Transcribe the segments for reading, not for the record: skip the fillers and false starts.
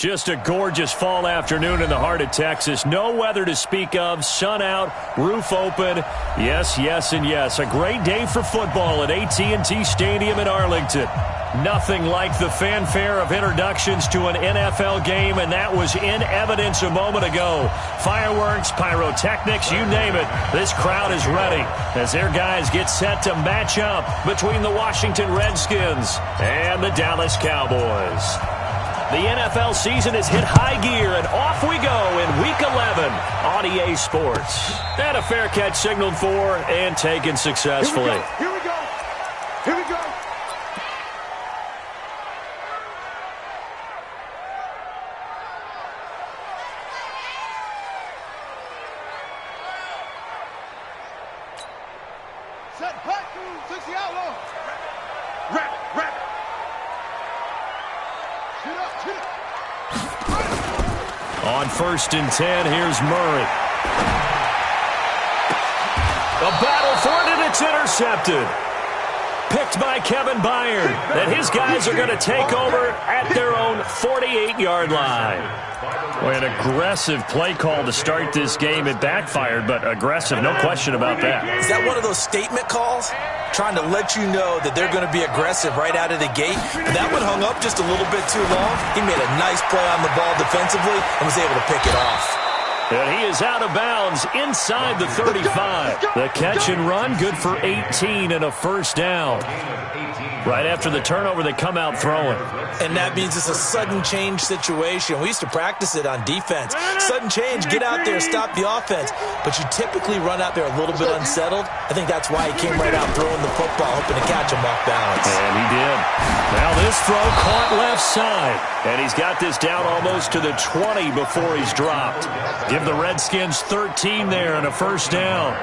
Just a gorgeous fall afternoon in the heart of Texas. No weather to speak of. Sun out, roof open. Yes, yes, and yes. A great day for football at AT&T Stadium in Arlington. Nothing like the fanfare of introductions to an NFL game, and that was in evidence a moment ago. Fireworks, pyrotechnics, you name it. This crowd is ready as their guys get set to match up between the Washington Redskins and the Dallas Cowboys. The NFL season has hit high gear, and off we go in Week 11 on EA Sports. And a fair catch signaled for and taken successfully. Here we go. Here we go. Set, hut, 60 outlaw. Rap. Shoot up. On 1st and 10, here's Murray. A battle for it, and it's intercepted. Picked by Kevin Byard. And his guys are going to take over at their own 48-yard line. Well, an aggressive play call to start this game. It backfired, but aggressive, no question about that. Is that one of those statement calls? Trying to let you know that they're going to be aggressive right out of the gate. But that one hung up just a little bit too long. He made a nice play on the ball defensively and was able to pick it off. And he is out of bounds inside the 35. The catch and run, good for 18 and a first down. Right after the turnover, they come out throwing. And that means it's a sudden change situation. We used to practice it on defense. Sudden change, get out there, stop the offense. But you typically run out there a little bit unsettled. I think that's why he came right out throwing the football, hoping to catch him off balance. And he did. Now this throw caught left side. And he's got this down almost to the 20 before he's dropped. Give the Redskins 13 there and a first down.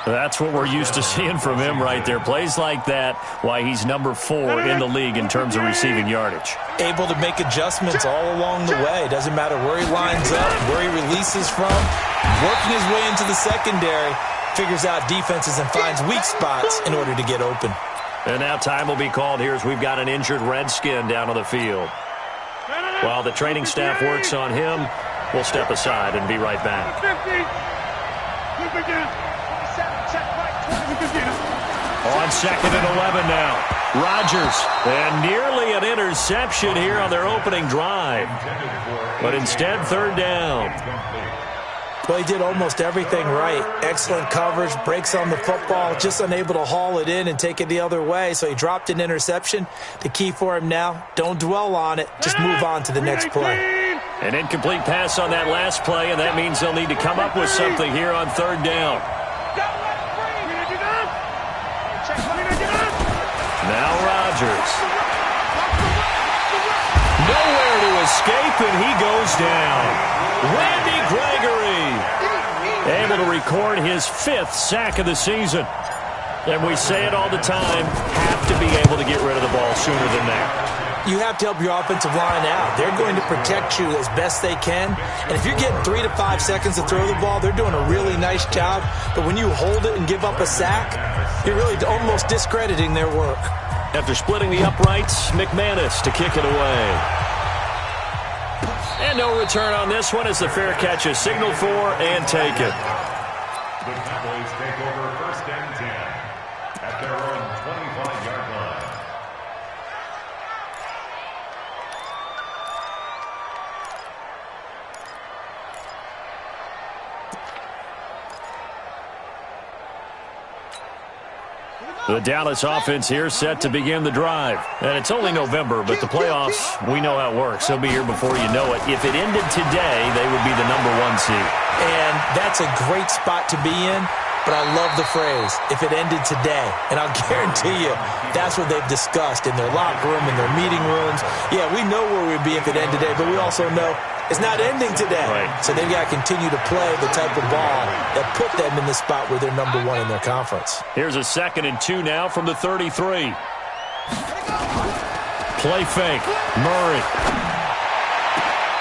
That's what we're used to seeing from him right there. Plays like that, why he's number 4 in the league in terms of receiving yardage. Able to make adjustments all along the way. Doesn't matter where he lines up, where he releases from. Working his way into the secondary, figures out defenses and finds weak spots in order to get open. And now time will be called here as we've got an injured Redskin down on the field. While the training staff works on him, we'll step aside and be right back. On 2nd and 11 now. Rodgers. And nearly an interception here on their opening drive. But instead, 3rd down. Well, he did almost everything right. Excellent coverage, breaks on the football, just unable to haul it in and take it the other way. So he dropped an interception. The key for him now, don't dwell on it. Just move on to the next play. An incomplete pass on that last play, and that means they'll need to come up with something here on 3rd down. Now Rodgers. Nowhere to escape, and he goes down. Randy Gregory able to record his 5th sack of the season. And we say it all the time, have to be able to get rid of the ball sooner than that. You have to help your offensive line out. They're going to protect you as best they can. And if you're getting 3 to 5 seconds to throw the ball, they're doing a really nice job. But when you hold it and give up a sack, you're really almost discrediting their work. After splitting the uprights, McManus to kick it away. And no return on this one as the fair catch is signaled for and taken. The Cowboys take over 1st and 10 at their own 25-yard line. The Dallas offense here set to begin the drive. And it's only November, but the playoffs, we know how it works. They'll be here before you know it. If it ended today, they would be the number 1 seed. And that's a great spot to be in, but I love the phrase, if it ended today. And I'll guarantee you, that's what they've discussed in their locker room, in their meeting rooms. Yeah, we know where we'd be if it ended today, but we also know it's not ending today. Right. So they've got to continue to play the type of ball that put them in the spot where they're number 1 in their conference. Here's a 2nd and 2 now from the 33. Play fake. Murray.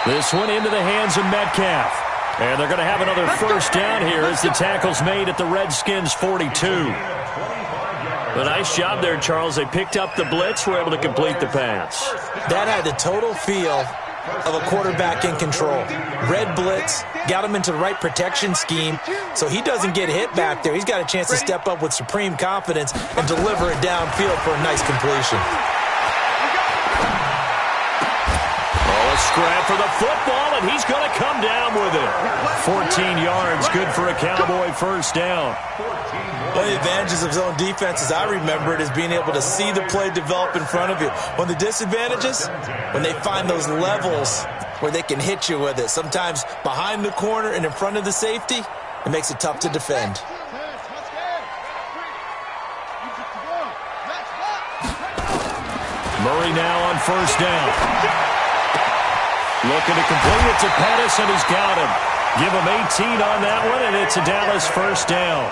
This one into the hands of Metcalf. And they're going to have another first down here as the tackle's made at the Redskins' 42. A nice job there, Charles. They picked up the blitz, were able to complete the pass. That had the total feel of a quarterback in control. Red blitz, got him into the right protection scheme, so he doesn't get hit back there. He's got a chance to step up with supreme confidence and deliver it downfield for a nice completion. A scrap for the football, and he's going to come down with it. 14 yards, good for a Cowboy first down. One of the advantages of zone defense, as I remember it, is being able to see the play develop in front of you. One of the disadvantages, when they find those levels where they can hit you with it, sometimes behind the corner and in front of the safety, it makes it tough to defend. Murray now on first down. Looking to complete it to Pettis, and he's got him. Give him 18 on that one, and it's a Dallas first down.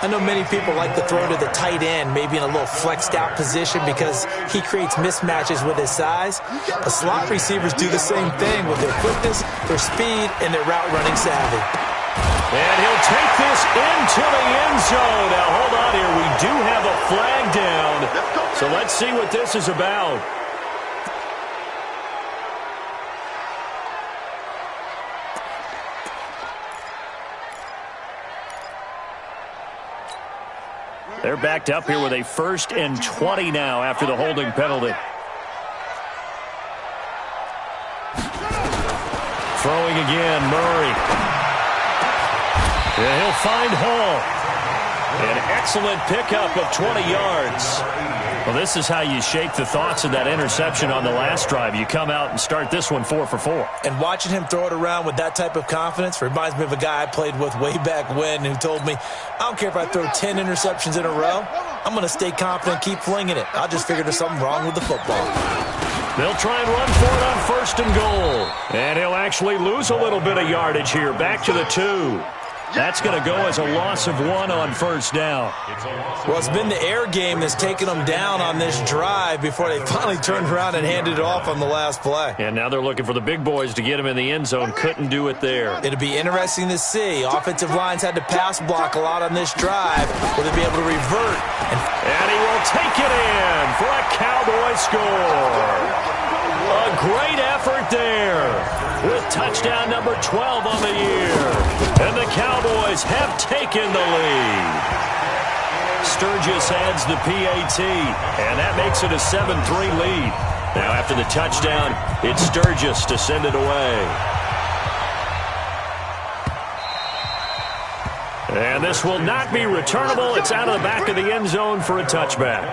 I know many people like to throw to the tight end, maybe in a little flexed out position because he creates mismatches with his size. But slot receivers do the same thing with their quickness, their speed, and their route running savvy. And he'll take this into the end zone. Now, hold on here. We do have a flag down. So let's see what this is about. They're backed up here with a 1st and 20 now after the holding penalty. Throwing again, Murray. And he'll find Hall. An excellent pickup of 20 yards. Well, this is how you shake the thoughts of that interception on the last drive. You come out and start this one 4 for 4. And watching him throw it around with that type of confidence reminds me of a guy I played with way back when who told me, I don't care if I throw 10 interceptions in a row. I'm going to stay confident and keep flinging it. I just figured there's something wrong with the football. They'll try and run for it on 1st and goal. And he'll actually lose a little bit of yardage here. Back to the 2. That's going to go as a loss of 1 on 1st down. Well, it's been the air game that's taken them down on this drive before they finally turned around and handed it off on the last play. And now they're looking for the big boys to get him in the end zone. Couldn't do it there. It'll be interesting to see. Offensive lines had to pass block a lot on this drive. Will they be able to revert? And he will take it in for a Cowboy score. A great effort there with touchdown number 12 on the year. And the Cowboys have taken the lead. Sturgis adds the PAT, and that makes it a 7-3 lead. Now after the touchdown, it's Sturgis to send it away. And this will not be returnable. It's out of the back of the end zone for a touchback.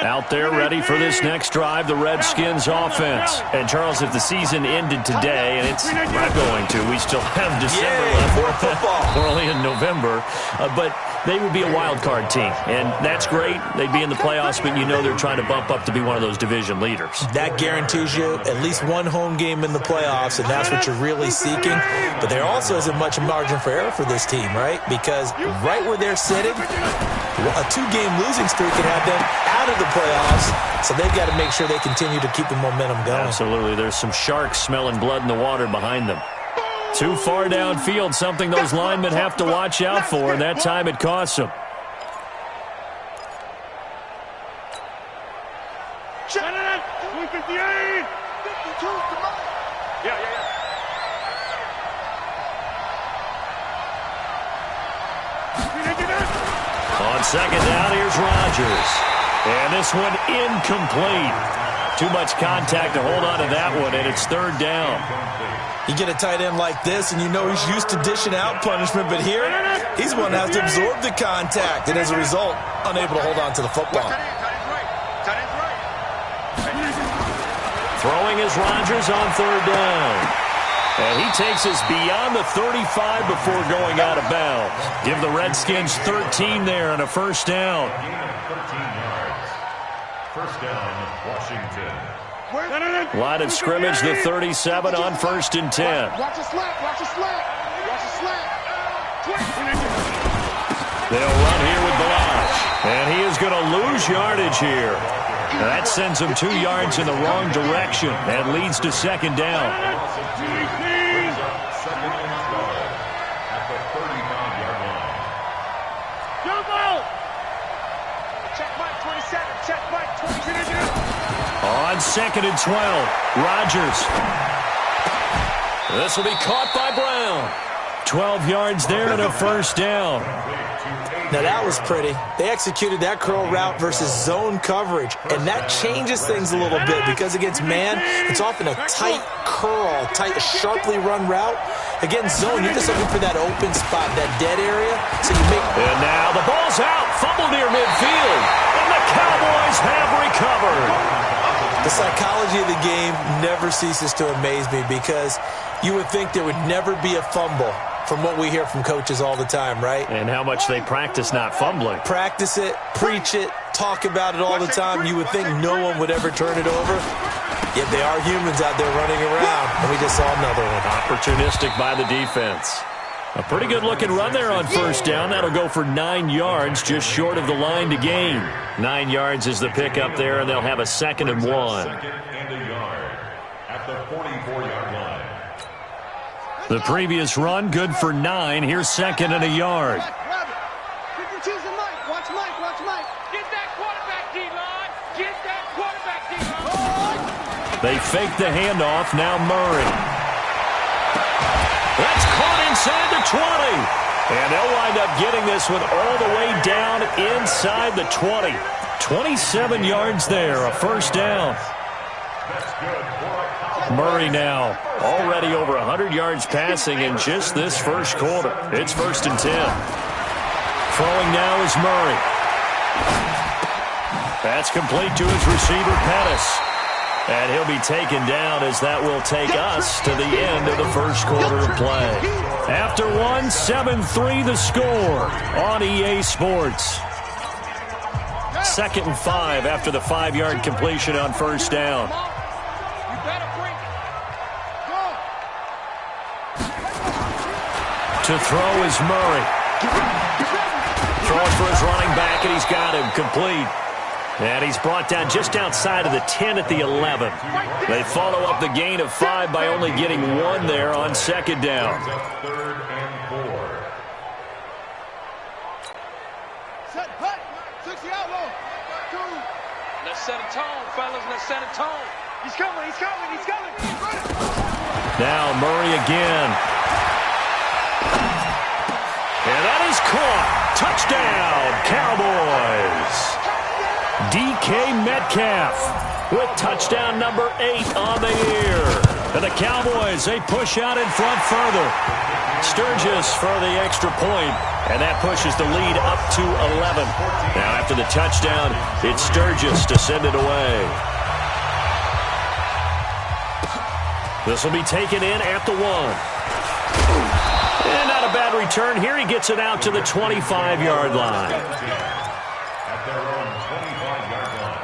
Out there ready for this next drive, the Redskins offense. And, Charles, if the season ended today, and it's not going to, we still have December left. More football. We're only in November. But they would be a wild card team. And that's great. They'd be in the playoffs, but you know they're trying to bump up to be one of those division leaders. That guarantees you at least one home game in the playoffs, and that's what you're really seeking. But there also isn't much margin for error for this team, right? Because right where they're sitting, a 2-game losing streak can have them out of the playoffs, so they've got to make sure they continue to keep the momentum going. Absolutely. There's some sharks smelling blood in the water behind them. Too far downfield, something those linemen have to watch out for, and that time it costs them. On second down, here's Rodgers. And this one incomplete. Too much contact to hold on to that one, and it's 3rd down. You get a tight end like this, and you know he's used to dishing out punishment, but here, he's one that has to absorb the contact, and as a result, unable to hold on to the football. Throwing is Rodgers on 3rd down. And he takes us beyond the 35 before going out of bounds. Give the Redskins 13 there and a 1st down. 13 yards. 1st down, Washington. Line of scrimmage, the 37 on 1st and 10. Watch a slack, watch a slack, watch a slack. They'll run here with Balazs. And he is going to lose yardage here. And that sends him 2 yards in the wrong direction and leads to 2nd down. Check Mike 27, check Mike 27. on 2nd and 12. Rodgers. This will be caught by Brown. 12 yards there and a first down. Now that was pretty. They executed that curl route versus zone coverage, and that changes things a little bit because against man, it's often a tight curl, sharply run route. Against zone, you're just looking for that open spot, that dead area. So you make. And now the ball's out, fumble near midfield, and the Cowboys have recovered. The psychology of the game never ceases to amaze me because you would think there would never be a fumble. From what we hear from coaches all the time, right? And how much they practice not fumbling. Practice it, preach it, talk about it all the time. You would think no one would ever turn it over. Yet they are humans out there running around, and we just saw another one. Opportunistic by the defense. A pretty good-looking run there on first down. That'll go for 9 yards, just short of the line to gain. 9 yards is the pickup there, and they'll have a 2nd and 1. Second and a yard at the 44-yard line. The previous run, good for 9. Here's 2nd and a yard. Watch Mike. Get that quarterback, D-line. Get that quarterback, D-line. They fake the handoff. Now Murray. That's caught inside the 20. And they'll wind up getting this one all the way down inside the 20. 27 yards there, a first down. Murray now already over 100 yards passing in just this first quarter. It's 1st and 10. Throwing now is Murray. That's complete to his receiver, Pettis. And he'll be taken down as that will take us to the end of the first quarter of play. After one, 7-3 the score on EA Sports. 2nd and 5 after the 5-yard completion on first down. To throw is Murray. Throwing for his running back, and he's got him complete. And he's brought down just outside of the 10 at the 11. They follow up the gain of 5 by only getting 1 there on 2nd down. 3rd and 4. Set, hut, 60 outlaw. Let's set a tone, fellas. Let's set a tone. He's coming. Now Murray again. And that is caught. Touchdown, Cowboys. DK Metcalf with touchdown number 8 on the year. And the Cowboys, they push out in front further. Sturgis for the extra point, and that pushes the lead up to 11. Now after the touchdown, it's Sturgis to send it away. This will be taken in at the 1. And not a bad return here. He gets it out to the 25-yard line. At their own 25-yard line.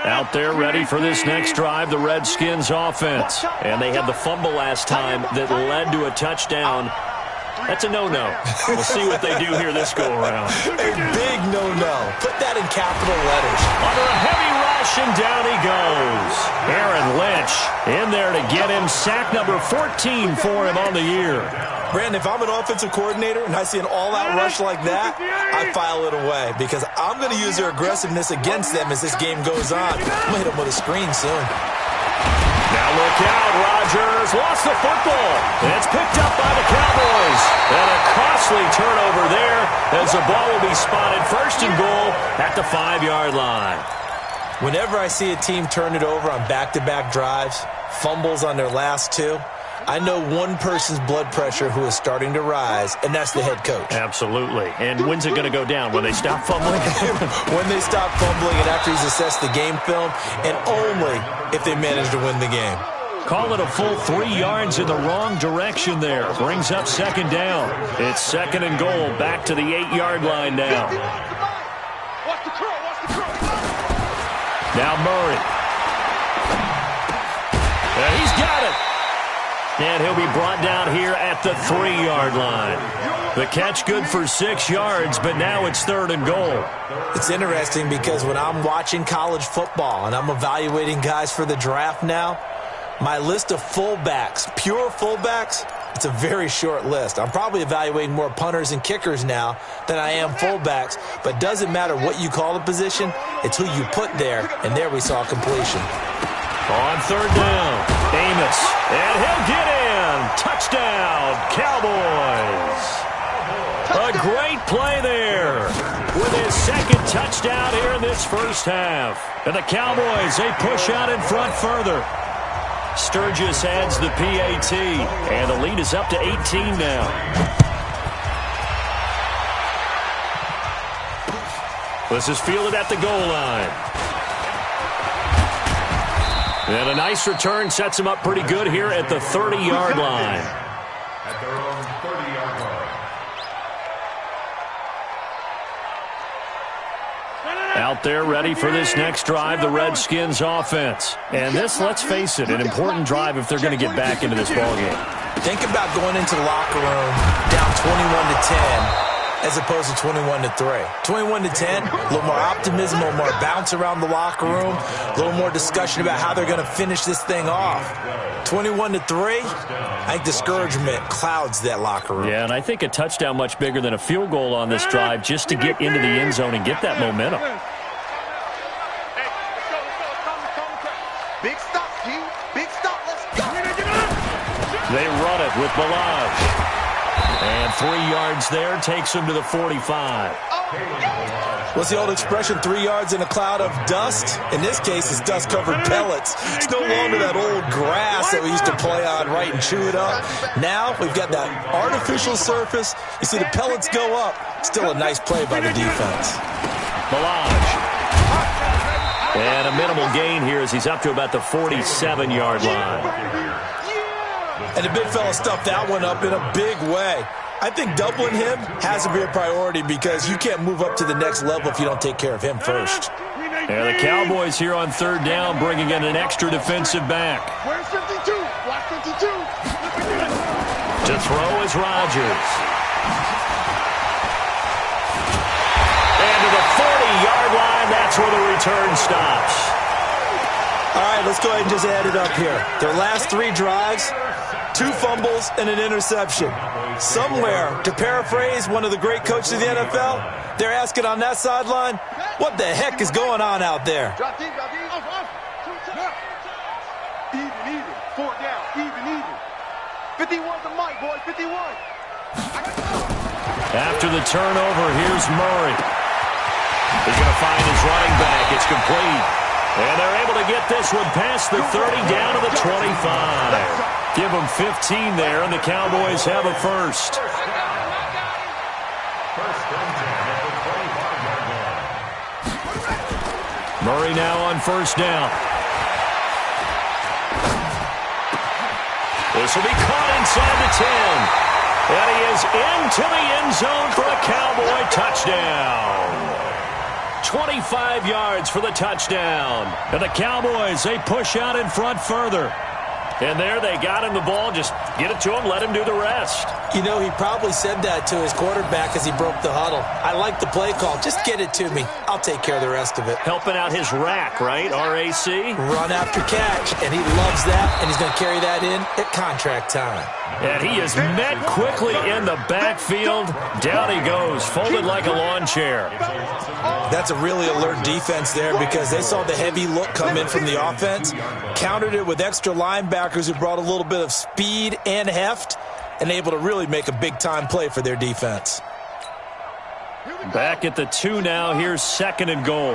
Out there ready for this next drive, the Redskins offense. And they had the fumble last time that led to a touchdown. That's a no-no. We'll see what they do here this go-around. A big no-no. Put that in capital letters. Under a heavy rush, and down he goes. Aaron Lynch in there to get him. Sack number 14 for him on the year. Brandon, if I'm an offensive coordinator and I see an all-out rush like that, I file it away because I'm going to use their aggressiveness against them as this game goes on. I'm going to hit them with a screen soon. Now look out, Rodgers lost the football. And it's picked up by the Cowboys. And a costly turnover there as the ball will be spotted 1st and goal at the 5-yard line. Whenever I see a team turn it over on back-to-back drives, fumbles on their last 2, I know one person's blood pressure who is starting to rise, and that's the head coach. Absolutely. And when's it going to go down? When they stop fumbling? When they stop fumbling and after he's assessed the game film, and only if they manage to win the game. Call it a full 3 yards in the wrong direction there. Brings up 2nd down. It's 2nd and goal. Back to the 8-yard line now. Watch the curl. Now Murray. And he's got it. And he'll be brought down here at the 3-yard line. The catch good for 6 yards, but now it's 3rd and goal. It's interesting because when I'm watching college football and I'm evaluating guys for the draft now, my list of fullbacks, pure fullbacks, It's a very short list. I'm probably evaluating more punters and kickers now than I am fullbacks, but it doesn't matter what you call the position, it's who you put there, and there we saw completion. On third down, Amos, and he'll get in. Touchdown, Cowboys. A great play there with his second touchdown here in this first half. And the Cowboys, they push out in front further. Sturgis adds the PAT, and the lead is up to 18 now. This is fielded at the goal line. And a nice return sets him up pretty good here at the 30-yard line. At their own 30-yard line. Out there ready for this next drive, the Redskins offense. And this, let's face it, an important drive if they're going to get back into this ballgame. Think about going into the locker room down 21-10 as opposed to 21-3. 21-10, a little more optimism, a little more bounce around the locker room, a little more discussion about how they're going to finish this thing off. 21-3, I think discouragement clouds that locker room. Yeah, and I think a touchdown much bigger than a field goal on this drive just to get into the end zone and get that momentum. Big stop, G. Big stop. Let's go. They run it with Balaj. And 3 yards there takes him to the 45. What's the old expression, 3 yards in a cloud of dust? In this case, it's dust-covered pellets. It's no longer that old grass that we used to play on, right, and chew it up. Now we've got that artificial surface. You see the pellets go up. Still a nice play by the defense. Balaj. And a minimal gain here as he's up to about the 47-yard line. And the big fella stuffed that one up in a big way. I think doubling him has to be a priority because you can't move up to the next level if you don't take care of him first. And the Cowboys here on third down bringing in an extra defensive back. Where's 52? Watch 52. To throw is Rodgers. And to the 40-yard line, that's where the return stops. All right, let's go ahead and just add it up here. Their last 3 drives, 2 fumbles and an interception. Somewhere, to paraphrase one of the great coaches of the NFL, they're asking on that sideline, what the heck is going on out there? Drop deep, drop deep. Even. 4 down. Even. 51's the mic, boys. 51. After the turnover, here's Murray. He's going to find his running back. It's complete. And they're able to get this one past the 30 down to the 25. Give them 15 there, and the Cowboys have a first. First and 10 at the 25-yard line. Murray now on first down. This will be caught inside the 10. And he is into the end zone for a Cowboy touchdown. 25 yards for the touchdown. And the Cowboys, they push out in front further. And there they got him the ball. Just get it to him, let him do the rest. You know, he probably said that to his quarterback as he broke the huddle. I like the play call. Just get it to me. I'll take care of the rest of it. Helping out his rack, right? R-A-C? Run after catch. And he loves that, and he's going to carry that in at contract time. And he is met quickly in the backfield. Down he goes, folded like a lawn chair. That's a really alert defense there because they saw the heavy look come in from the offense, countered it with extra linebackers who brought a little bit of speed and heft, and able to really make a big-time play for their defense. Back at the 2 now. Here's second and goal.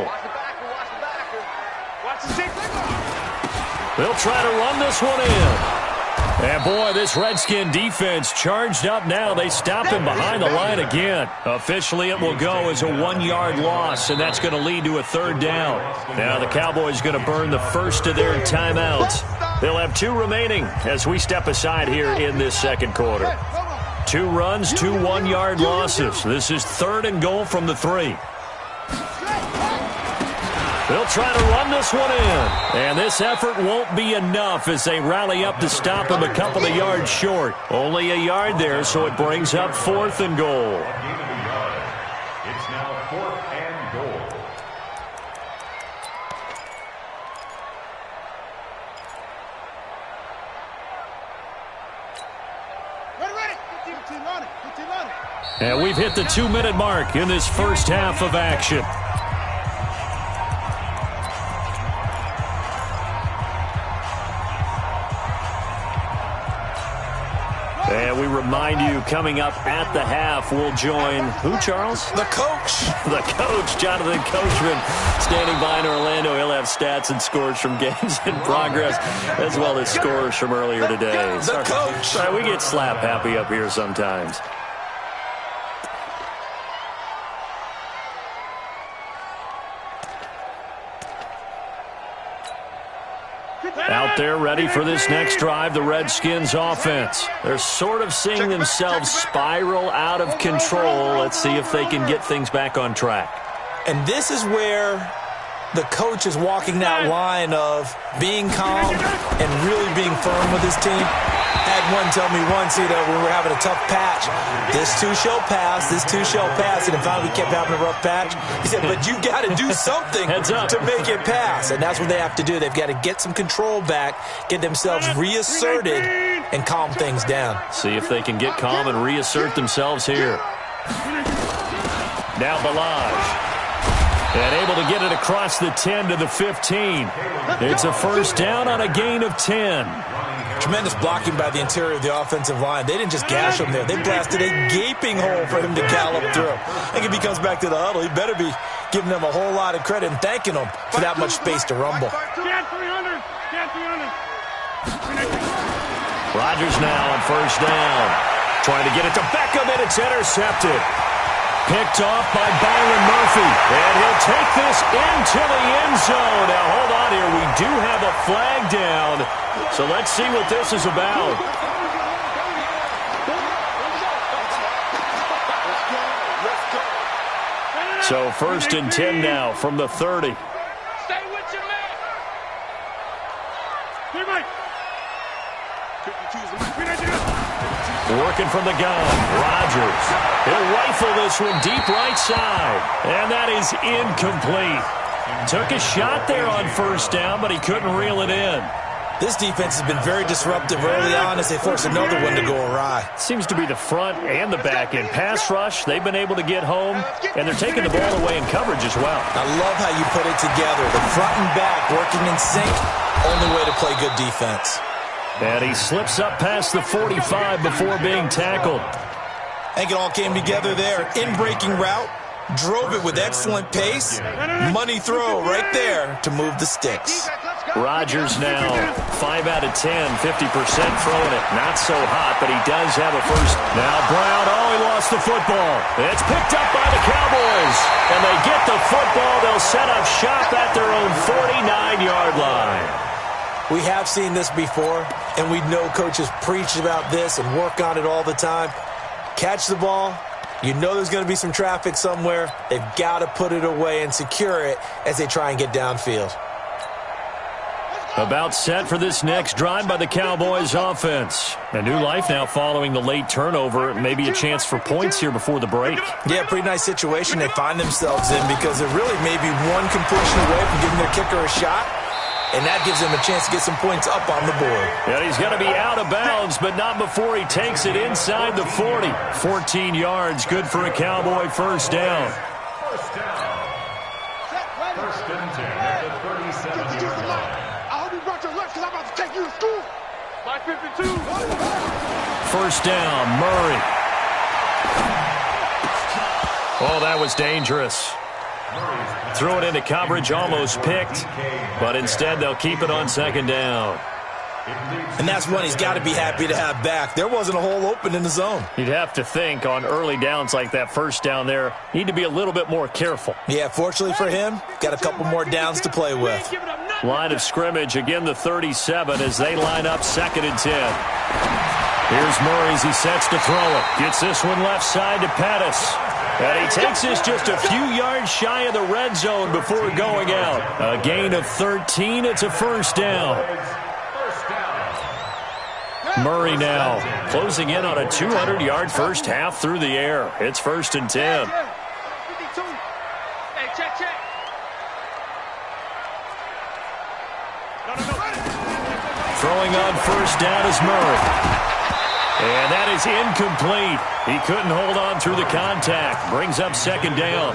They'll try to run this one in. And, boy, this Redskin defense charged up now. They stop him behind the line again. Officially, it will go as a 1-yard loss, and that's going to lead to a third down. Now the Cowboys going to burn the first of their timeouts. They'll have 2 remaining as we step aside here in this second quarter. 2 runs, 2 1-yard losses. This is third and goal from the 3. They'll try to run this one in. And this effort won't be enough as they rally up to stop him a couple of yards short. Only a yard there, so it brings up 4th and goal. It's now 4th and goal. And we've hit the 2-minute mark in this first half of action. And we remind you, coming up at the half, we'll join who, Charles? The coach. The coach, Jonathan Coachman, standing by in Orlando. He'll have stats and scores from games in progress, as well as scores from earlier today. The coach. Sorry, we get slap happy up here sometimes. Out there ready for this next drive, the Redskins offense. They're sort of seeing themselves spiral out of control. Let's see if they can get things back on track. And this is where the coach is walking that line of being calm and really being firm with his team. Had one tell me once, when we were having a tough patch, this too shall pass, this too shall pass, and finally we kept having a rough patch. He said, but you got to do something to make it pass, and that's what they have to do. They've got to get some control back, get themselves reasserted, and calm things down. See if they can get calm and reassert themselves here. Now Balaj. And able to get it across the 10 to the 15. It's a first down on a gain of 10. Tremendous blocking by the interior of the offensive line. They didn't just gash him there. They blasted a gaping hole for him to gallop through. I think if he comes back to the huddle, he better be giving them a whole lot of credit and thanking them for that much space to rumble. Rodgers now on first down. Trying to get it to Beckham, and it's intercepted. Picked off by Byron Murphy. And he'll take this into the end zone. Now, hold on here. We do have a flag down. So let's see what this is about. So first and 10 now from the 30. Stay with your man. Here, Mike. Working from the gun, Rodgers. He'll rifle this one deep right side. And that is incomplete. Took a shot there on first down, but he couldn't reel it in. This defense has been very disruptive early on as they force another one to go awry. Seems to be the front and the back end. Pass rush, they've been able to get home, and they're taking the ball away in coverage as well. I love how you put it together. The front and back working in sync, only way to play good defense. And he slips up past the 45 before being tackled. I think it all came together there. In-breaking route, drove it with excellent pace. Money throw right there to move the sticks. Rodgers now 5 out of 10, 50% throwing it. Not so hot, but he does have a first. Now Brown, he lost the football. It's picked up by the Cowboys. And they get the football. They'll set up shop at their own 49-yard line. We have seen this before, and we know coaches preach about this and work on it all the time. Catch the ball. You know there's going to be some traffic somewhere. They've got to put it away and secure it as they try and get downfield. About set for this next drive by the Cowboys offense. A new life now following the late turnover. Maybe a chance for points here before the break. Yeah, pretty nice situation they find themselves in because they're really maybe one completion away from giving their kicker a shot. And that gives him a chance to get some points up on the board. And he's going to be out of bounds, but not before he takes it inside the 40. 14 yards, good for a Cowboy first down. First down. First and 10 at the 37-yard line. I hope you brought your lunch because I'm about to take you to school. My 52. First down, Murray. Oh, that was dangerous. Threw it into coverage, almost picked, but instead they'll keep it on second down. And that's one he's got to be happy to have back. There wasn't a hole open in the zone. You'd have to think on early downs like that first down there, need to be a little bit more careful. Yeah, fortunately for him, got a couple more downs to play with. Line of scrimmage, again the 37 as they line up second and 10. Here's Murray as he sets to throw it. Gets this one left side to Pettis. And he takes this just a few yards shy of the red zone before going out. A gain of 13. It's a first down. Murray now closing in on a 200-yard first half through the air. It's first and 10. Hey, check. Throwing on first down is Murray. And that is incomplete. He couldn't hold on through the contact. Brings up second down.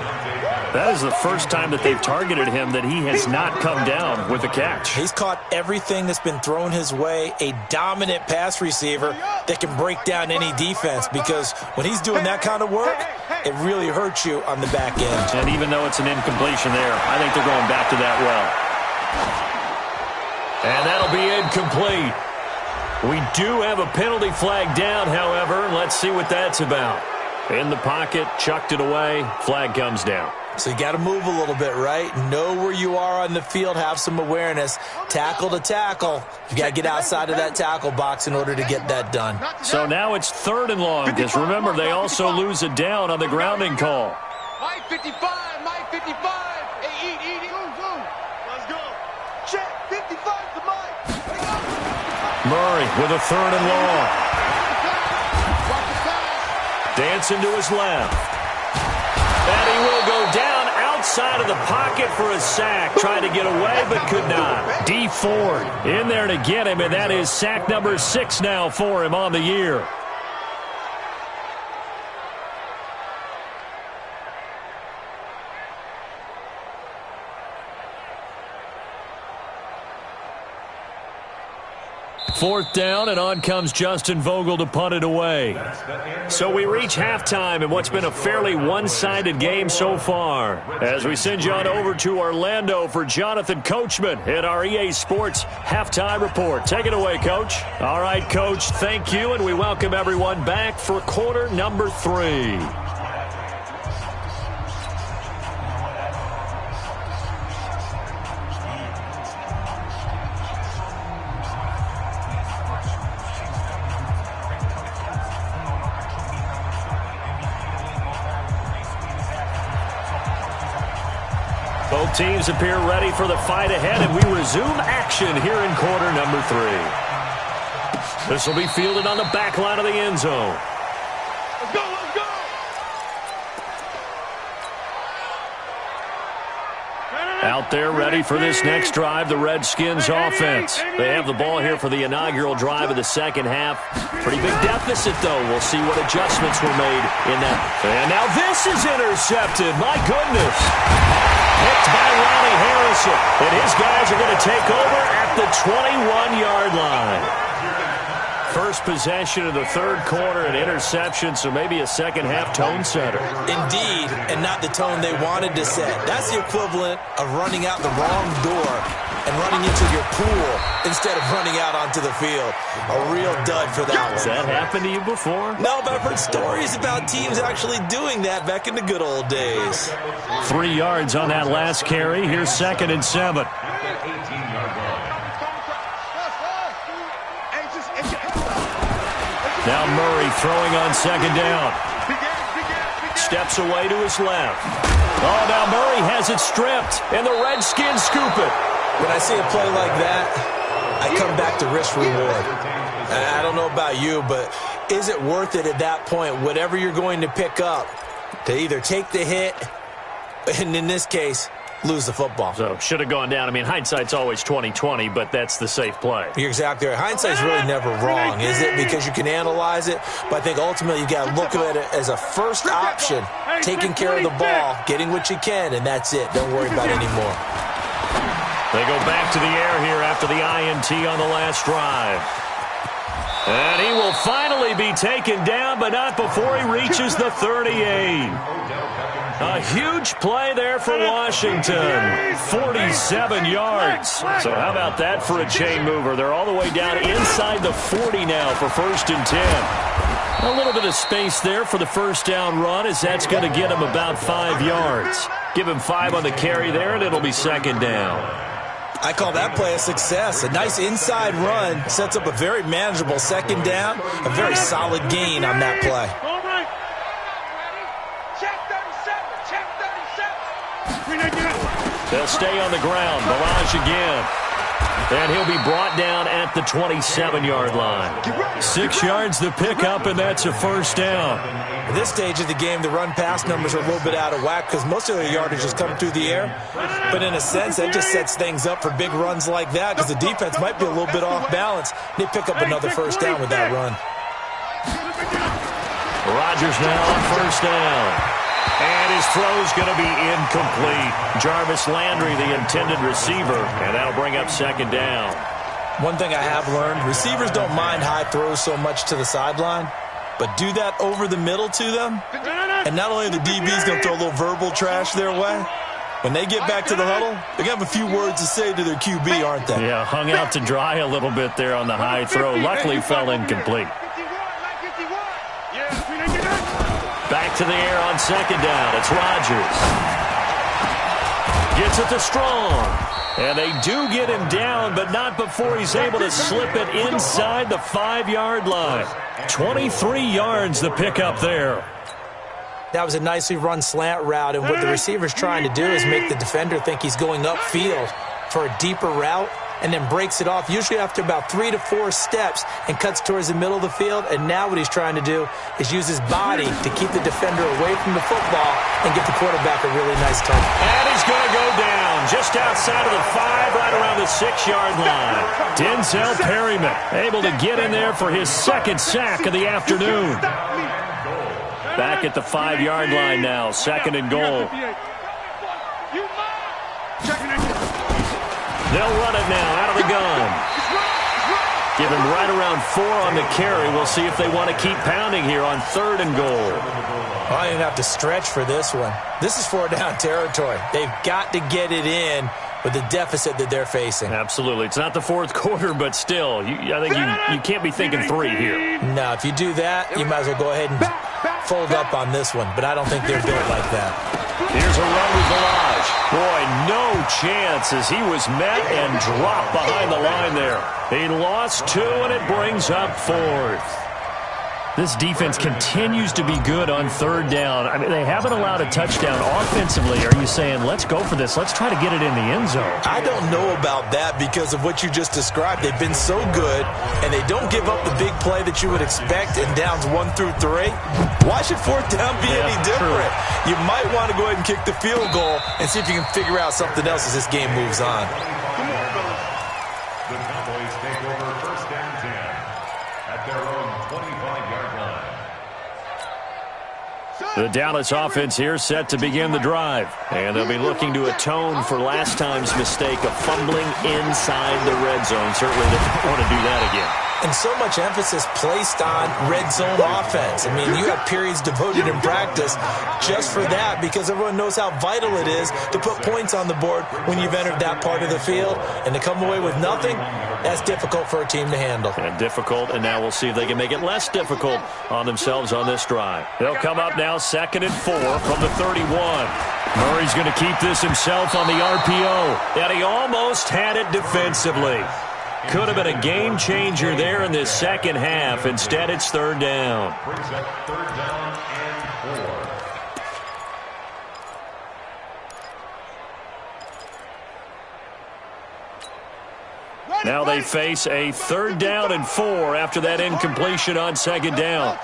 That is the first time that they've targeted him that he has not come down with a catch. He's caught everything that's been thrown his way. A dominant pass receiver that can break down any defense, because when he's doing that kind of work, it really hurts you on the back end. And even though it's an incompletion there, I think they're going back to that well. And that'll be incomplete. We do have a penalty flag down, however. Let's see what that's about. In the pocket, chucked it away, flag comes down. So you got to move a little bit, right? Know where you are on the field, have some awareness. Tackle to tackle. You got to get outside of that tackle box in order to get that done. So now it's 3rd and long, because remember, they also lose it down on the grounding call. Mike 55, Mike 55. Hey, eat. Let's go. Check. 55 to Mike. Murray with a 3rd and long. Dancing to his left. And he will go down outside of the pocket for a sack. Tried to get away, but could not. D. Ford in there to get him, and that is sack number 6 now for him on the year. Fourth down, and on comes Justin Vogel to punt it away. So we reach halftime in what's been a fairly one-sided game so far. As we send you on over to Orlando for Jonathan Coachman at our EA Sports Halftime Report. Take it away, Coach. All right, Coach, thank you, and we welcome everyone back for quarter number 3. Both teams appear ready for the fight ahead, and we resume action here in quarter number 3. This will be fielded on the back line of the end zone. Let's go. Out there ready for this next drive, the Redskins offense. They have the ball here for the inaugural drive of the second half. Pretty big deficit, though. We'll see what adjustments were made in that. And now this is intercepted. My goodness. Picked by Ronnie Harrison. And his guys are going to take over at the 21-yard line. First possession of the third quarter, an interception, so maybe a second-half tone setter. Indeed, and not the tone they wanted to set. That's the equivalent of running out the wrong door and running into your pool instead of running out onto the field. A real dud for that one. Has that happened to you before? No, but I've heard stories about teams actually doing that back in the good old days. 3 yards on that last carry. Here's 2nd and 7. Now Murray throwing on second down. Steps away to his left. Oh, now Murray has it stripped, and the Redskins scoop it. When I see a play like that, I come back to risk reward. I don't know about you, but is it worth it at that point, whatever you're going to pick up, to either take the hit, and in this case, lose the football? So should have gone down. I mean, hindsight's always 20/20, but that's the safe play. You're exactly right. Hindsight's really never wrong, is it? Because you can analyze it, but I think ultimately you got to look at it as a first option, taking care of the ball, getting what you can, and that's it. Don't worry about it anymore. They go back to the air here after the INT on the last drive. And he will finally be taken down, but not before he reaches the 38. A huge play there for Washington. 47 yards. So how about that for a chain mover? They're all the way down inside the 40 now for 1st and 10. A little bit of space there for the first down run, as that's going to get him about 5 yards. Give him 5 on the carry there, and it'll be 2nd down. I call that play a success. A nice inside run sets up a very manageable 2nd down. A very solid gain on that play. They'll stay on the ground. Barrage again. And he'll be brought down at the 27-yard line. 6 yards the pickup, and that's a 1st down. At this stage of the game, the run-pass numbers are a little bit out of whack because most of their yardage is coming through the air. But in a sense, that just sets things up for big runs like that because the defense might be a little bit off balance. They pick up another 1st down with that run. Rodgers now on first down. And his throw's going to be incomplete. Jarvis Landry, the intended receiver, and that'll bring up second down. One thing I have learned, receivers don't mind high throws so much to the sideline, but do that over the middle to them, and not only are the DBs going to throw a little verbal trash their way, when they get back to the huddle, they're going to have a few words to say to their QB, aren't they? Yeah, hung out to dry a little bit there on the high throw. Luckily fell incomplete. Back to the air on second down. It's Rodgers. Gets it to Strong. And they do get him down, but not before he's able to slip it inside the 5-yard line. 23 yards the pickup there. That was a nicely run slant route, and what the receiver's trying to do is make the defender think he's going upfield for a deeper route, and then breaks it off, usually after about 3 to 4 steps, and cuts towards the middle of the field. And now what he's trying to do is use his body to keep the defender away from the football and get the quarterback a really nice target. And he's going to go down just outside of the 5, right around the 6-yard line. Denzel Perryman able to get in there for his second sack of the afternoon. Back at the 5-yard line now, second and goal. They'll run it now out of the gun. Give him right around 4 on the carry. We'll see if they want to keep pounding here on third and goal. I didn't have to stretch for this one. This is 4-down territory. They've got to get it in with the deficit that they're facing. Absolutely. It's not the fourth quarter, but still, I think you can't be thinking 3 here. No, if you do that, you might as well go ahead and fold up on this one, but I don't think they're built like that. Here's a run with Balaj. Boy, no chance as he was met and dropped behind the line there. He lost 2, and it brings up 4th. This defense continues to be good on third down. I mean, they haven't allowed a touchdown offensively. Are you saying, let's go for this, let's try to get it in the end zone? I don't know about that because of what you just described. They've been so good, and they don't give up the big play that you would expect in downs 1 through 3. Why should fourth down be any different? True. You might want to go ahead and kick the field goal and see if you can figure out something else as this game moves on. The Cowboys take over first down 10 at their own 25-yard line. The Dallas offense here set to begin the drive. And they'll be looking to atone for last time's mistake of fumbling inside the red zone. Certainly they don't want to do that again. And so much emphasis placed on red zone offense. I mean, you have periods devoted in practice just for that because everyone knows how vital it is to put points on the board when you've entered that part of the field. And to come away with nothing, that's difficult for a team to handle. And difficult, and now we'll see if they can make it less difficult on themselves on this drive. They'll come up now 2nd and 4 from the 31. Murray's going to keep this himself on the RPO. And he almost had it defensively. Could have been a game changer there in this second half. Instead, it's third down. Brings up third down and 4. Now they face a third down and 4 after that incompletion on second down.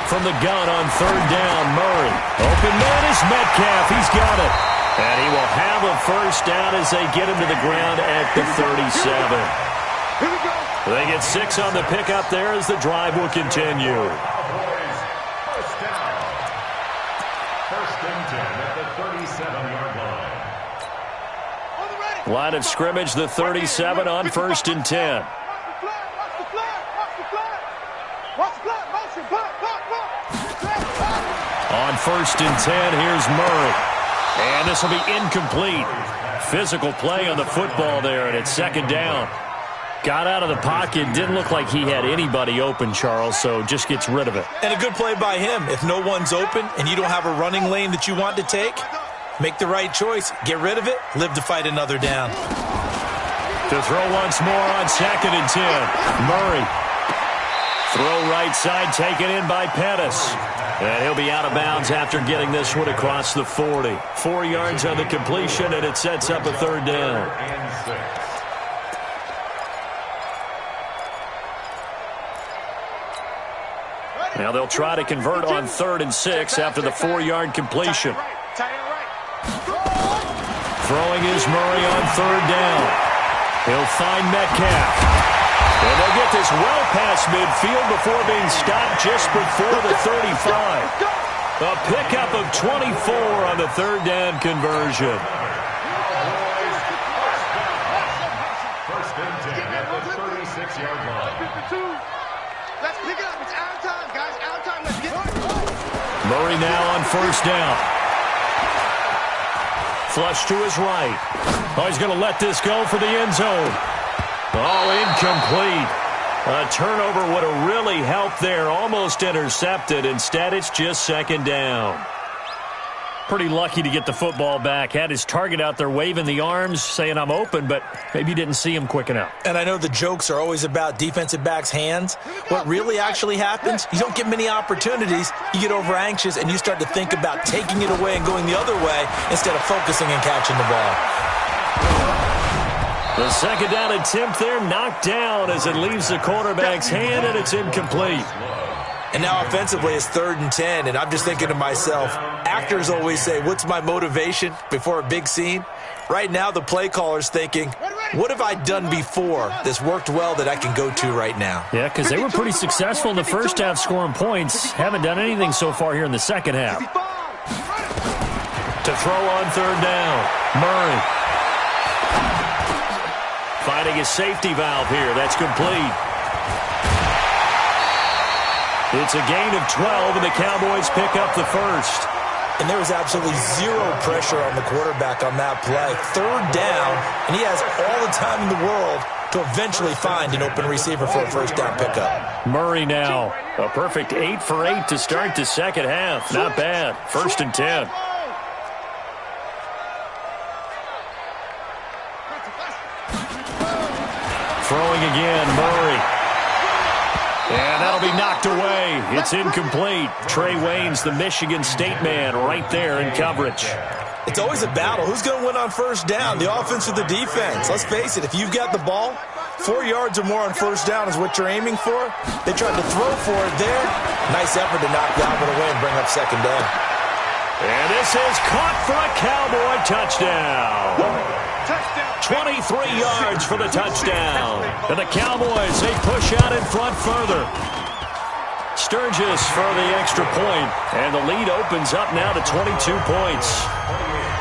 From the gun on third down, Murray. Open man is Metcalf. He's got it. And he will have a first down as they get him to the ground at the 37. They get 6 on the pickup there as the drive will continue. Cowboys, first down. First and 10 at the 37-yard line. Line of scrimmage, the 37 on first and 10. On first and 10, here's Murray. And this will be incomplete. Physical play on the football there, and it's second down. Got out of the pocket. Didn't look like he had anybody open, Charles, so just gets rid of it. And a good play by him. If no one's open and you don't have a running lane that you want to take, make the right choice. Get rid of it. Live to fight another down. To throw once more on second and 10. Murray. Throw right side, taken in by Pettis. And he'll be out of bounds after getting this one across the 40. 4 yards on the completion, and it sets up a third down. Now they'll try to convert on 3rd and 6 after the 4-yard completion. Throwing is Murray on third down. He'll find Metcalf. And they'll get this well past midfield before being stopped just before the 35. A pickup of 24 on the third down conversion. First and 10 at the 36-yard line. Let's pick it up. It's out of time, guys. Out of time. Let's get it. Murray now on first down. Flush to his right. Oh, he's going to let this go for the end zone. Oh, incomplete. A turnover would have really helped there. Almost intercepted. Instead, it's just second down. Pretty lucky to get the football back. Had his target out there waving the arms, saying I'm open, but maybe didn't see him quick enough. And I know the jokes are always about defensive backs' hands. What really actually happens, you don't get many opportunities. You get over anxious, and you start to think about taking it away and going the other way instead of focusing and catching the ball. The second down attempt there knocked down as it leaves the quarterback's hand, and it's incomplete. And now offensively it's 3rd and 10, and I'm just thinking to myself, actors always say, what's my motivation before a big scene? Right now the play caller's thinking, what have I done before that's worked well that I can go to right now? Yeah, because they were pretty successful in the first half scoring points. Haven't done anything so far here in the second half. To throw on third down, Murray. Finding a safety valve here. That's complete. It's a gain of 12, and the Cowboys pick up the first. And there was absolutely zero pressure on the quarterback on that play. 3rd down, and he has all the time in the world to eventually find an open receiver for a first down pickup. Murray now. A perfect 8 for 8 to start the second half. Not bad. 1st and 10. Throwing again, Murray. And that'll be knocked away. It's incomplete. Trey Wayne's the Michigan State man right there in coverage. It's always a battle. Who's going to win on first down, the offense or the defense? Let's face it, if you've got the ball, 4 yards or more on first down is what you're aiming for. They tried to throw for it there. Nice effort to knock Galvin away and bring up second down. And this is caught for a Cowboy touchdown. 23 yards for the touchdown. And the Cowboys, they push out in front further. Sturgis for the extra point. And the lead opens up now to 22 points.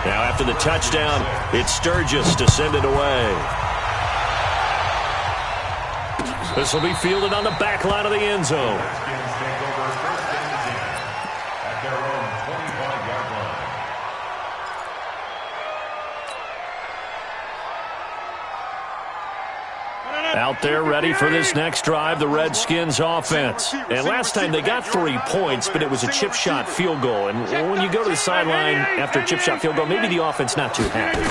Now after the touchdown, it's Sturgis to send it away. This will be fielded on the back line of the end zone. Out there ready for this next drive, the Redskins offense. And last time they got 3 points, but it was a chip shot field goal. And when you go to the sideline after a chip shot field goal, maybe the offense not too happy.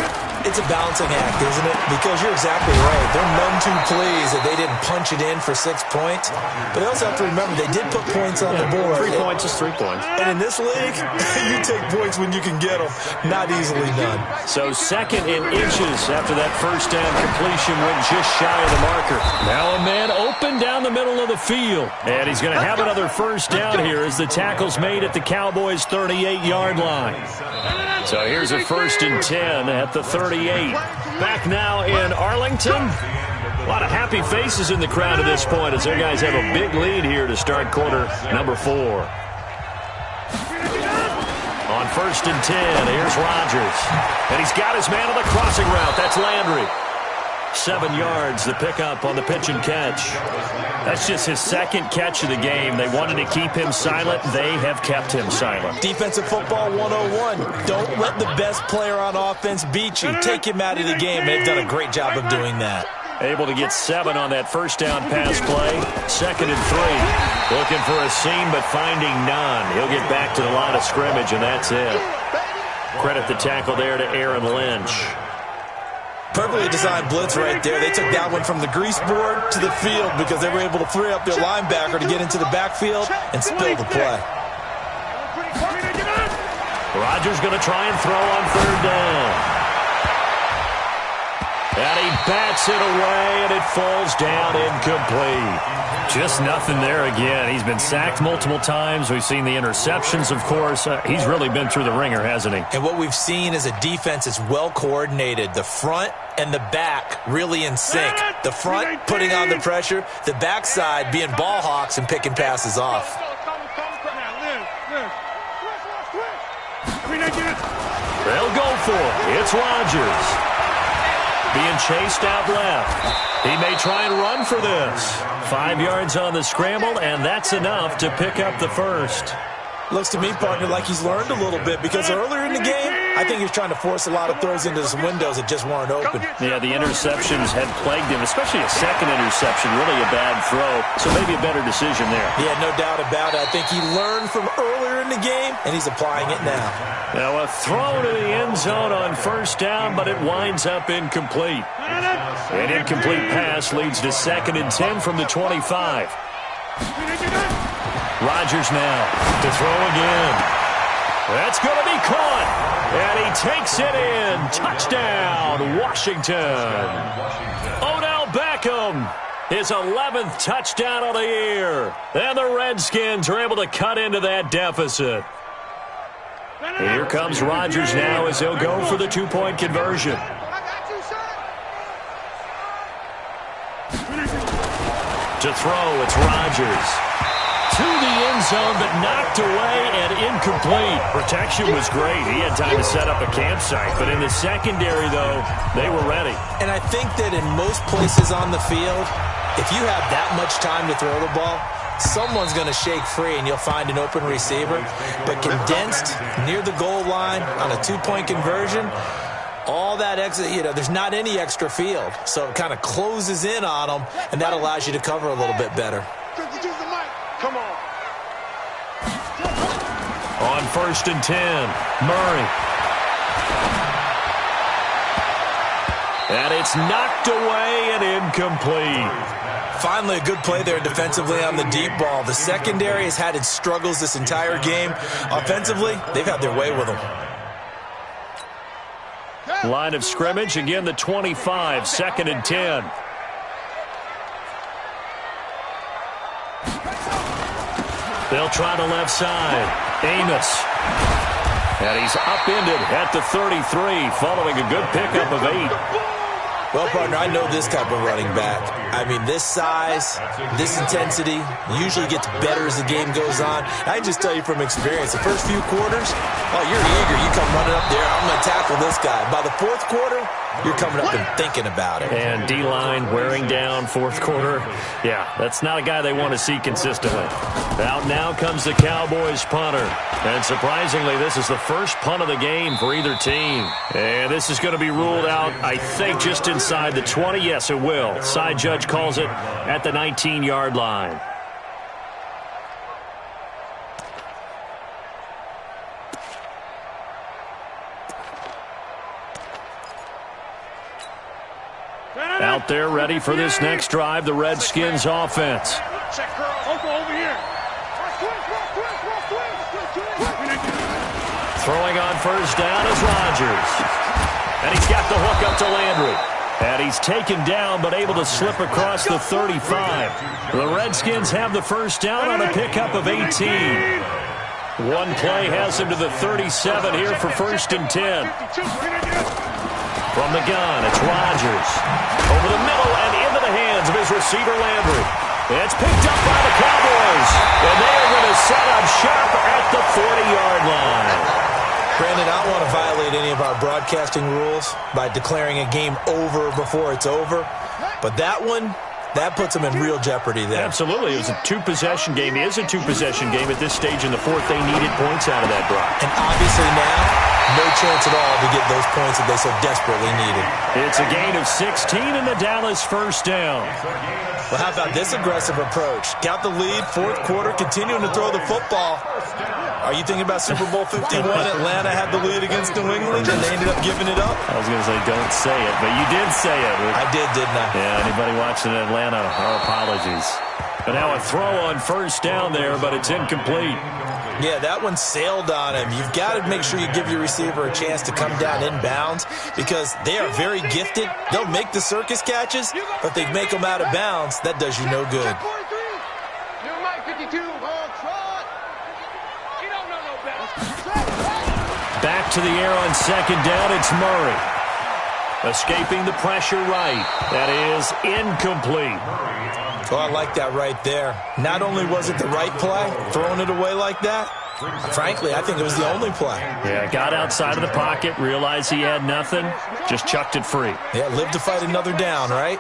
It's a balancing act, isn't it? Because you're exactly right. They're none too pleased that they didn't punch it in for 6 points. But they also have to remember they did put points on the board. 3 points is 3 points. And in this league, you take points when you can get them. Not easily done. So 2nd and inches after that first down completion went just shy of the marker. Now a man open down the middle of the field. And he's going to have another first down here as the tackle's made at the Cowboys' 38-yard line. So here's a 1st and 10 at the 38. Back now in Arlington. A lot of happy faces in the crowd at this point as their guys have a big lead here to start quarter number 4. On 1st and 10, here's Rodgers. And he's got his man on the crossing route. That's Landry. 7 yards, the pickup on the pitch and catch. That's just his 2nd catch of the game. They wanted to keep him silent. They have kept him silent. Defensive football 101. Don't let the best player on offense beat you. Take him out of the game. They've done a great job of doing that. Able to get 7 on that first down pass play. 2nd and 3. Looking for a seam, but finding none. He'll get back to the line of scrimmage, and that's it. Credit the tackle there to Aaron Lynch. Perfectly designed blitz right there. They took that one from the grease board to the field because they were able to free up their linebacker to get into the backfield and spill the play. Rodgers going to try and throw on 3rd down. And he bats it away, and it falls down incomplete. Just nothing there again. He's been sacked multiple times. We've seen the interceptions, of course. He's really been through the ringer, hasn't he? And what we've seen is a defense is well coordinated. The front and the back really in sync. The front putting on the pressure, the backside being ball hawks and picking passes off. They'll go for it. It's Rodgers. Being chased out left. He may try and run for this. 5 yards on the scramble, and that's enough to pick up the first. Looks to me, partner, like he's learned a little bit because earlier in the game, I think he was trying to force a lot of throws into some windows that just weren't open. Yeah, the interceptions had plagued him, especially a second interception, really a bad throw, so maybe a better decision there. Yeah, no doubt about it. I think he learned from earlier in the game, and he's applying it now. Now a throw to the end zone on first down, but it winds up incomplete. An incomplete pass leads to 2nd and 10 from the 25. Rodgers now to throw again. That's going to be caught. And he takes it in. Touchdown, Washington. Odell Beckham, his 11th touchdown of the year. And the Redskins are able to cut into that deficit. Here comes Rodgers now as he'll go for the 2-point conversion. To throw, it's Rodgers. To the end zone, but knocked away and incomplete. Protection was great. He had time to set up a campsite. But in the secondary, though, they were ready. And I think that in most places on the field, if you have that much time to throw the ball, someone's going to shake free and you'll find an open receiver. But condensed near the goal line on a 2-point conversion, all that there's not any extra field. So it kind of closes in on them, and that allows you to cover a little bit better. Come on. On 1st and 10, Murray. And it's knocked away and incomplete. Finally, a good play there defensively on the deep ball. The secondary has had its struggles this entire game. Offensively, they've had their way with them. Line of scrimmage, again the 25, 2nd and 10. They'll try the left side. Amos. And he's upended at the 33 following a good pickup of 8. Well, partner, I know this type of running back. I mean, this size, this intensity usually gets better as the game goes on. I can just tell you from experience, the first few quarters, oh, you're eager. You come running up there, I'm going to tackle this guy. By the 4th quarter, you're coming up and thinking about it. And D-line wearing down 4th quarter. Yeah, that's not a guy they want to see consistently. Out now comes the Cowboys punter. And surprisingly, this is the first punt of the game for either team. And this is going to be ruled out, I think, just inside the 20. Yes, it will. Side judge calls it at the 19-yard line. Out there ready for this next drive, the Redskins offense. Throwing on first down is Rodgers. And he's got the hook up to Landry. And he's taken down but able to slip across the 35. The Redskins have the first down on a pickup of 18. One play has him to the 37 here for 1st and 10. From the gun, it's Rodgers. Over the middle and into the hands of his receiver, Landry. It's picked up by the Cowboys. And they are going to set up shop at the 40-yard line. Brandon, I don't want to violate any of our broadcasting rules by declaring a game over before it's over. But that one, that puts them in real jeopardy there. Absolutely. It was a 2-possession game. It is a 2-possession game at this stage in the 4th. They needed points out of that drive. And obviously now, no chance at all to get those points that they so desperately needed. It's a gain of 16 and the Dallas first down. Well, how about this aggressive approach? Got the lead, 4th quarter, continuing to throw the football. Are you thinking about Super Bowl 51? Atlanta had the lead against New England, and they ended up giving it up? I was going to say, don't say it, but you did say it. I did, didn't I? Yeah, anybody watching Atlanta, our apologies. And now a throw on first down there, but it's incomplete. Yeah, that one sailed on him. You've got to make sure you give your receiver a chance to come down inbounds because they are very gifted. They'll make the circus catches, but if they make them out of bounds, that does you no good. Back to the air on second down, it's Murray. Escaping the pressure right. That is incomplete. Oh, I like that right there. Not only was it the right play, throwing it away like that, frankly, I think it was the only play. Yeah, got outside of the pocket, realized he had nothing, just chucked it free. Yeah, live to fight another down, right?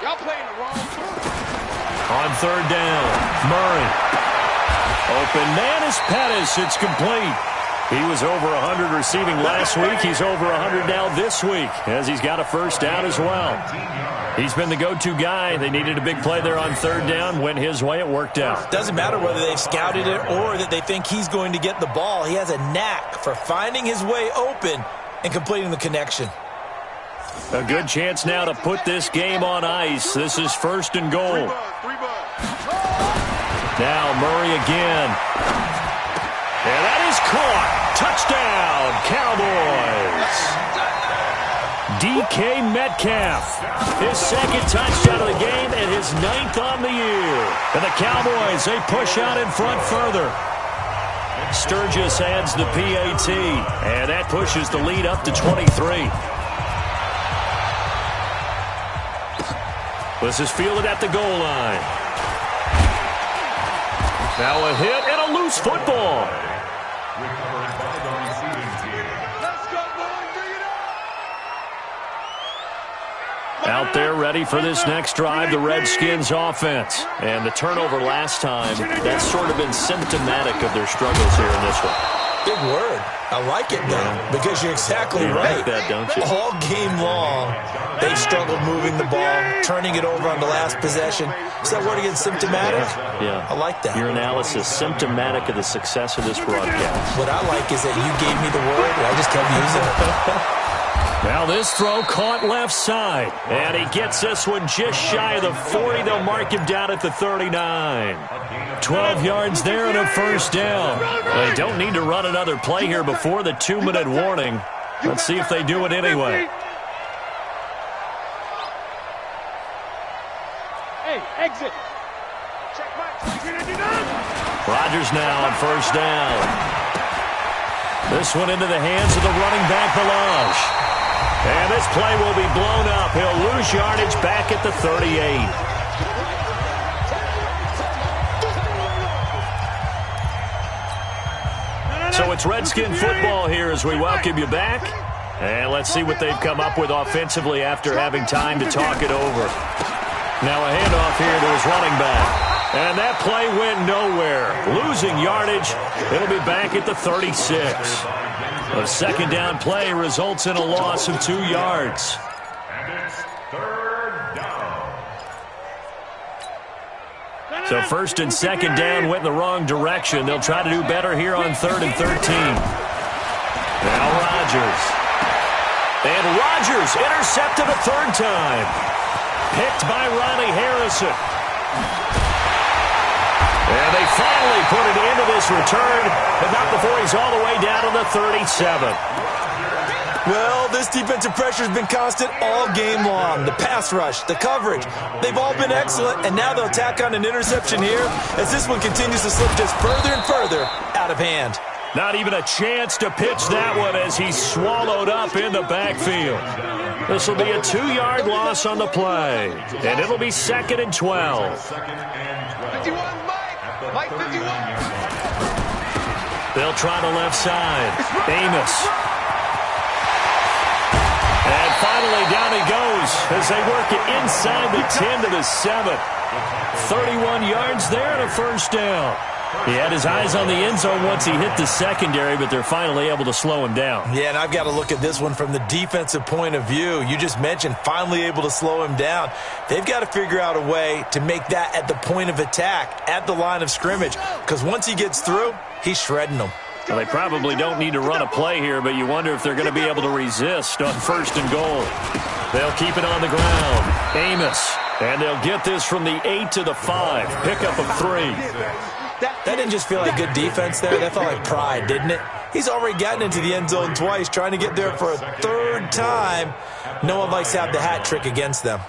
Y'all playing the wrong foot. On third down, Murray. Open man is Pettis. It's complete. He was over 100 receiving last week. He's over 100 now this week as he's got a first down as well. He's been the go-to guy. They needed a big play there on third down. Went his way. It worked out. Doesn't matter whether they've scouted it or that they think he's going to get the ball. He has a knack for finding his way open and completing the connection. A good chance now to put this game on ice. This is first and goal. Now Murray again. And that is caught. Touchdown, Cowboys. DK Metcalf. His second touchdown of the game and his 9th on the year. And the Cowboys, they push out in front further. Sturgis adds the PAT. And that pushes the lead up to 23. This is fielded at the goal line. Now a hit and a loose football. Out there ready for this next drive, the Redskins offense. And the turnover last time, that's sort of been symptomatic of their struggles here in this one. Big word. I like it, though, because you're exactly right. Like that, don't you? All game long, they've struggled moving the ball, turning it over on the last possession. Is that word again, symptomatic? Yeah. I like that. Your analysis, symptomatic of the success of this broadcast. What I like is that you gave me the word, and I just kept using it. Now this throw caught left side. And he gets this one just shy of the 40. They'll mark him down at the 39. 12 yards there and a first down. They don't need to run another play here before the 2-minute warning. Let's see if they do it anyway. Hey, exit. Check back. Rodgers now on first down. This one into the hands of the running back, Balazs. And this play will be blown up. He'll lose yardage back at the 38. So it's Redskin football here as we welcome you back. And let's see what they've come up with offensively after having time to talk it over. Now a handoff here to his running back. And that play went nowhere. Losing yardage. It'll be back at the 36. A second down play results in a loss of 2 yards. And it's third down. So first and second down went in the wrong direction. They'll try to do better here on 3rd and 13. Now Rodgers. And Rodgers intercepted a third time. Picked by Ronnie Harrison. And they finally put it into this return, but not before he's all the way down to the 37. Well, this defensive pressure has been constant all game long. The pass rush, the coverage, they've all been excellent, and now they'll tack on an interception here as this one continues to slip just further and further out of hand. Not even a chance to pitch that one as he's swallowed up in the backfield. This will be a 2-yard loss on the play, and it'll be 2nd and 12. 51, Mike 51. They'll try the left side. Amos. And finally down he goes as they work it inside the 10 to the 7. 31 yards there and a first down. He had his eyes on the end zone once he hit the secondary, but they're finally able to slow him down. Yeah, and I've got to look at this one from the defensive point of view. You just mentioned finally able to slow him down. They've got to figure out a way to make that at the point of attack, at the line of scrimmage, because once he gets through, he's shredding them. Well, they probably don't need to run a play here, but you wonder if they're going to be able to resist on 1st and goal. They'll keep it on the ground. Amos And they'll get this from the 8 to the 5. Pickup of 3. That didn't just feel like good defense there. That felt like pride, didn't it? He's already gotten into the end zone twice, trying to get there for a third time. No one likes to have the hat trick against them.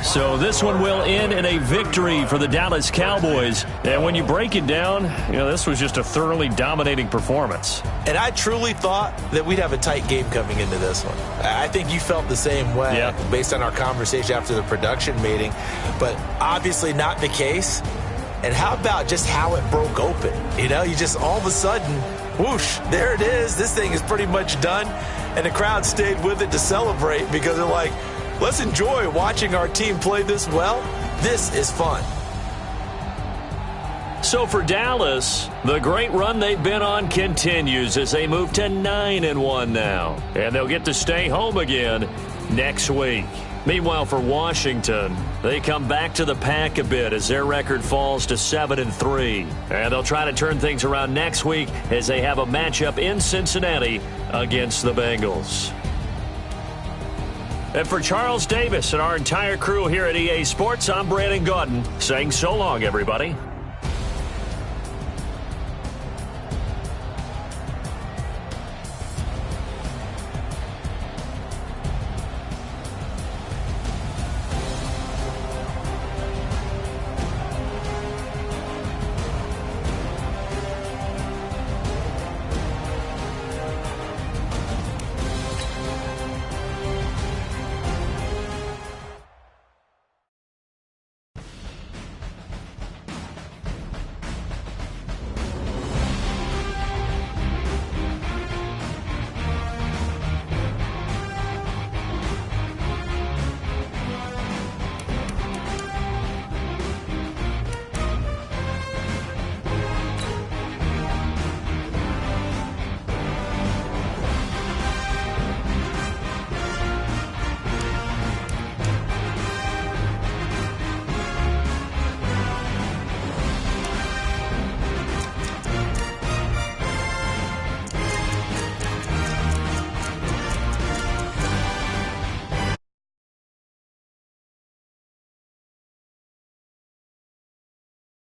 So this one will end in a victory for the Dallas Cowboys. And when you break it down, this was just a thoroughly dominating performance. And I truly thought that we'd have a tight game coming into this one. I think you felt the same way based on our conversation after the production meeting. But obviously not the case. And how about just how it broke open? You just all of a sudden, whoosh, there it is. This thing is pretty much done. And the crowd stayed with it to celebrate because they're like, let's enjoy watching our team play this well. This is fun. So for Dallas, the great run they've been on continues as they move to 9-1 now. And they'll get to stay home again next week. Meanwhile, for Washington, they come back to the pack a bit as their record falls to 7-3. And they'll try to turn things around next week as they have a matchup in Cincinnati against the Bengals. And for Charles Davis and our entire crew here at EA Sports, I'm Brandon Gaudin saying so long, everybody.